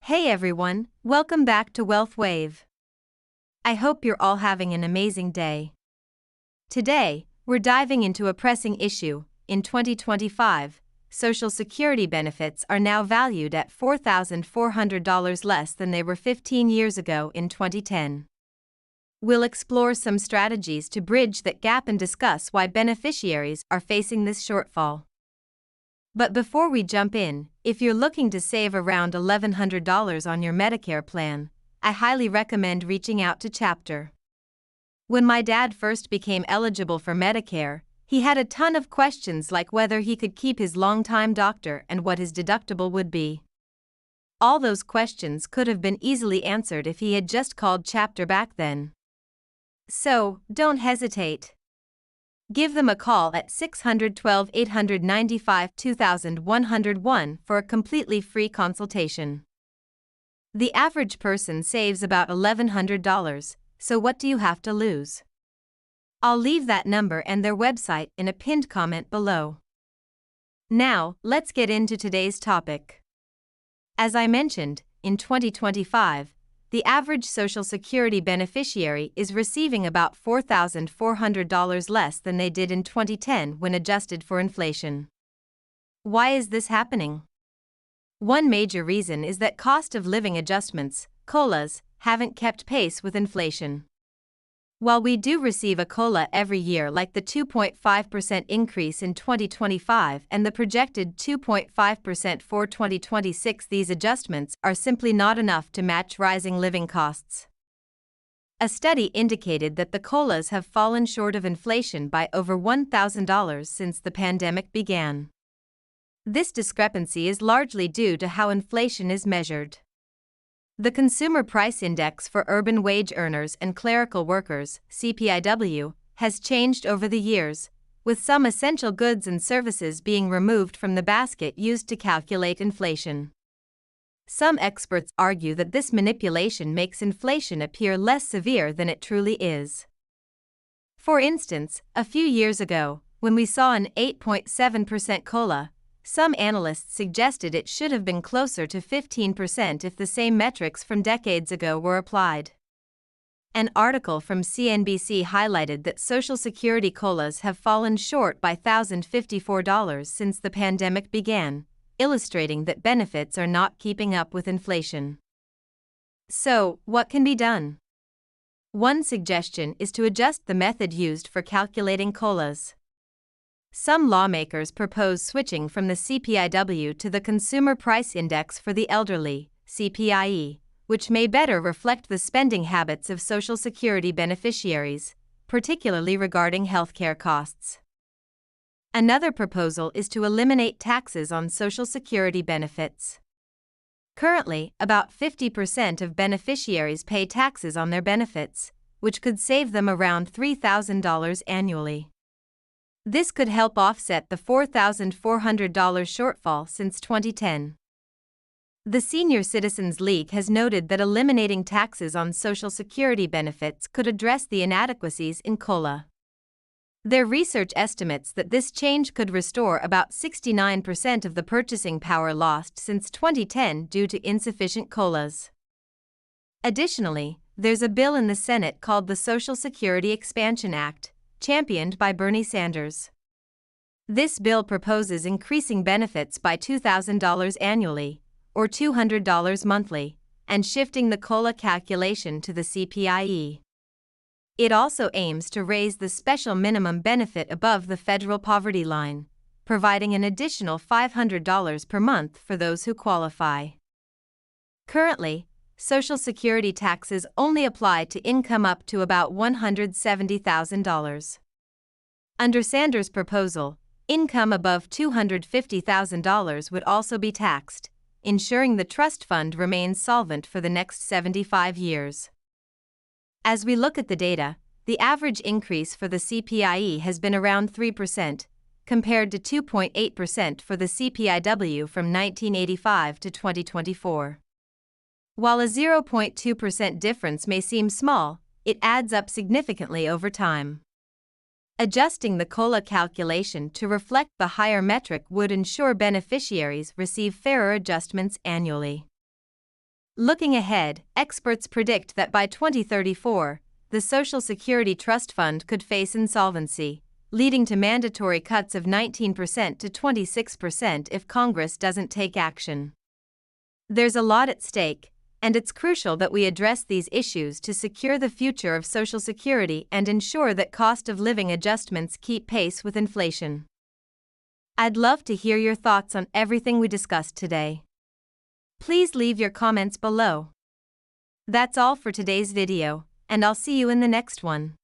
Hey everyone, welcome back to Wealth Wave. I hope you're all having an amazing day. Today, we're diving into a pressing issue. In 2025, Social Security benefits are now valued at $4,400 less than they were 15 years ago in 2010. We'll explore some strategies to bridge that gap and discuss why beneficiaries are facing this shortfall. But before we jump in, if you're looking to save around $1,100 on your Medicare plan, I highly recommend reaching out to Chapter. When my dad first became eligible for Medicare, he had a ton of questions like whether he could keep his longtime doctor and what his deductible would be. All those questions could have been easily answered if he had just called Chapter back then. So, don't hesitate. Give them a call at 612-895-2101 for a completely free consultation. The average person saves about $1,100, so what do you have to lose? I'll leave that number and their website in a pinned comment below. Now, let's get into today's topic. As I mentioned, in 2025, the average Social Security beneficiary is receiving about $4,400 less than they did in 2010 when adjusted for inflation. Why is this happening? One major reason is that cost of living adjustments, COLAs, haven't kept pace with inflation. While we do receive a COLA every year like the 2.5% increase in 2025 and the projected 2.5% for 2026, these adjustments are simply not enough to match rising living costs. A study indicated that the COLAs have fallen short of inflation by over $1,000 since the pandemic began. This discrepancy is largely due to how inflation is measured. The Consumer Price Index for urban wage earners and clerical workers, CPIW, has changed over the years, with some essential goods and services being removed from the basket used to calculate inflation. Some experts argue that this manipulation makes inflation appear less severe than it truly is. For instance, a few years ago, when we saw an 8.7% COLA, some analysts suggested it should have been closer to 15% if the same metrics from decades ago were applied. An article from CNBC highlighted that Social Security COLAs have fallen short by $1,054 since the pandemic began, illustrating that benefits are not keeping up with inflation. So, what can be done? One suggestion is to adjust the method used for calculating COLAs. Some lawmakers propose switching from the CPIW to the Consumer Price Index for the Elderly, CPIE, which may better reflect the spending habits of Social Security beneficiaries, particularly regarding healthcare costs. Another proposal is to eliminate taxes on Social Security benefits. Currently, about 50% of beneficiaries pay taxes on their benefits, which could save them around $3,000 annually. This could help offset the $4,400 shortfall since 2010. The Senior Citizens League has noted that eliminating taxes on Social Security benefits could address the inadequacies in COLA. Their research estimates that this change could restore about 69% of the purchasing power lost since 2010 due to insufficient COLAs. Additionally, there's a bill in the Senate called the Social Security Expansion Act, championed by Bernie Sanders. This bill proposes increasing benefits by $2,000 annually, or $200 monthly, and shifting the COLA calculation to the CPIE. It also aims to raise the special minimum benefit above the federal poverty line, providing an additional $500 per month for those who qualify. Currently, Social Security taxes only apply to income up to about $170,000. Under Sanders' proposal, income above $250,000 would also be taxed, ensuring the trust fund remains solvent for the next 75 years. As we look at the data, the average increase for the CPIE has been around 3%, compared to 2.8% for the CPIW from 1985 to 2024. While a 0.2% difference may seem small, it adds up significantly over time. Adjusting the COLA calculation to reflect the higher metric would ensure beneficiaries receive fairer adjustments annually. Looking ahead, experts predict that by 2034, the Social Security Trust Fund could face insolvency, leading to mandatory cuts of 19% to 26% if Congress doesn't take action. There's a lot at stake, and it's crucial that we address these issues to secure the future of Social Security and ensure that cost of living adjustments keep pace with inflation. I'd love to hear your thoughts on everything we discussed today. Please leave your comments below. That's all for today's video, and I'll see you in the next one.